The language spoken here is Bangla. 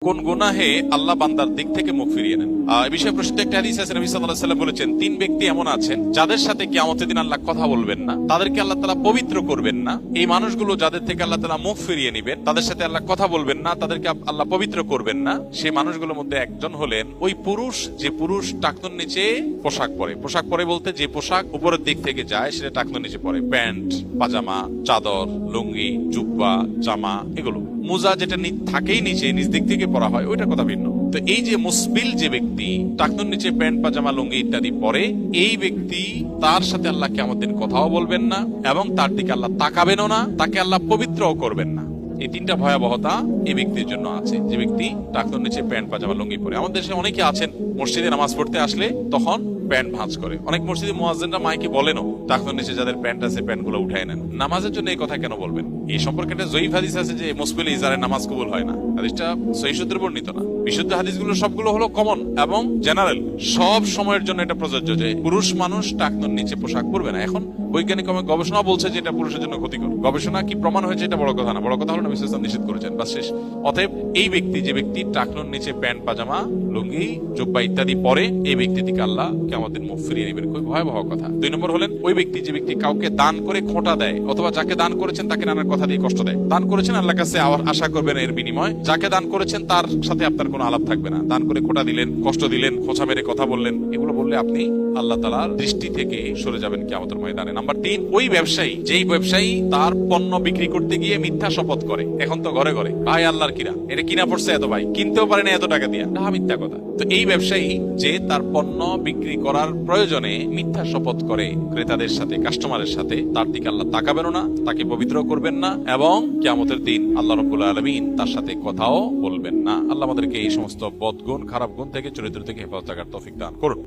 কোন গুনাহে আল্লাহ বান্দার দিক থেকে মুখ ফিরিয়ে নেন। এই বিষয়ে প্রসিদ্ধ একটা হাদিস আছে, নবী সাল্লাল্লাহু আলাইহি ওয়াসাল্লাম বলেছেন, তিন ব্যক্তি এমন আছেন যাদের সাথে কিয়ামতের দিন আল্লাহ কথা বলবেন না, তাদেরকে আল্লাহ তাআলা পবিত্র করবেন না। এই মানুষগুলো যাদের থেকে আল্লাহ তাআলা মুখ ফিরিয়ে নেবেন, তাদের সাথে আল্লাহ কথা বলবেন না, তাদেরকে আল্লাহ পবিত্র করবেন না। সেই মানুষগুলোর মধ্যে একজন হলেন ওই পুরুষ, যে পুরুষ টাকনুর নিচে পোশাক পরে। পোশাক পরে বলতে যে পোশাক উপরের দিক থেকে যায় সেটা টাকনুর নিচে পরে, প্যান্ট, পাজামা, চাদর, লুঙ্গি, জুব্বা, জামা, এগুলো। মোজা যেটা থাকেই নিচে, নিচ দিক থেকে পরা হয়, ওইটার কথা ভিন্ন। তো এই যে মুসবিল যে ব্যক্তি টাকনুর নিচে প্যান্ট, পাজামা, লুঙ্গি ইত্যাদি পরে, এই ব্যক্তি তার সাথে আল্লাহ কিয়ামতের দিন কথাও বলবেন না এবং তার দিকে আল্লাহ তাকাবেনও না, তাকে আল্লাহ পবিত্রও করবেন না। এই তিনটা ভয়াবহতা এই ব্যক্তির জন্য আছে, যে ব্যক্তি টাকনুর নিচে প্যান্ট, পাজামা, লুঙ্গি পরে। আমাদের দেশে অনেকে আছেন মসজিদে নামাজ পড়তে আসলে তখন প্যান্ট ভাঁজ করে। অনেক মসজিদে মুয়াজ্জিনরা মাইকে বলেনও, টাকনুর নিচে যাদের প্যান্ট আছে প্যান্ট গুলো উঠায় নেন। নামাজের জন্য এই কথা কেন বলবেন? এই সম্পর্কে একটা জয়ীফ হাদিস আছে যে মুসবিল ইজারের নামাজ কবুল হয় না। হাদিসটা সহিহ সূত্রে বর্ণিত না। বিশুদ্ধ হাদিসগুলো সবগুলো হলো কমন এবং জেনারেল, সব সময়ের জন্য এটা প্রযোজ্য যে পুরুষ মানুষ টাকনুর নিচে পোশাক পরবে না। এখন বৈজ্ঞানিক গবেষণা বলছে যে এটা পুরুষের জন্য ক্ষতিকর। গবেষণা কি প্রমাণ হয়েছে এটা বড় কথা না, বড় কথা হলো নবী সাল্লাল্লাহু আলাইহি ওয়াসাল্লাম নিষেধ করেছেন, বাস শেষ। অতএব এই ব্যক্তি, যে ব্যক্তি টাকনুর নিচে প্যান্ট, পাজামা, লুঙ্গি, জুব্বা ইত্যাদি পরে, এই ব্যক্তি থেকে আল্লাহ কিয়ামতের দিন মুখ ফিরিয়ে নেবেন। খুব ভয়াবহ কথা। দুই নম্বর হলেন ওই ব্যক্তি, যে ব্যক্তি কাউকে দান করে খোঁটা দেয়, অথবা যাকে দান করেছেন তাকে নানার কথা দিয়ে কষ্ট দেয়। দান করেছেন আল্লাহর কাছে আশা করবেন এর বিনিময়, যাকে দান করেছেন তার সাথে আপনার কোনো আলাপ থাকবে না। দান করে খোঁটা দিলেন, কষ্ট দিলেন, খোঁচা মেরে কথা বললেন, এগুলো বললে আপনি আল্লাহ তাআলার দৃষ্টি থেকে সরে যাবেন কিয়ামতের ময়দানে। নাম্বার 3, ওই ব্যবসায়ী, যেই ব্যবসায়ী তার পণ্য বিক্রি করতে গিয়ে মিথ্যা শপথ করে। এখন তো ঘরে ঘরে ভাই আল্লাহর কিনা, এটা কিনা পড়ছে এত, ভাই কিনতেও পারে না এত টাকা দিয়া, মিথ্যা কথা। তো এই ব্যবসায়ী যে তার পণ্য বিক্রি করার প্রয়োজনে মিথ্যা শপথ করে ক্রেতাদের সাথে, কাস্টমারের সাথে, তার দিকে আল্লাহ তাকাবেনও না, তাকে পবিত্র করবেন না এবং কিয়ামতের দিন আল্লাহ রাব্বুল আলামিন তার সাথে কথাও বলবেন না। আল্লাহ আমাদেরকে এই সমস্ত বদগুণ, খারাপ গুণ থেকে, চরিত্র থেকে হেফাজত থাকার তৌফিক দান করুন।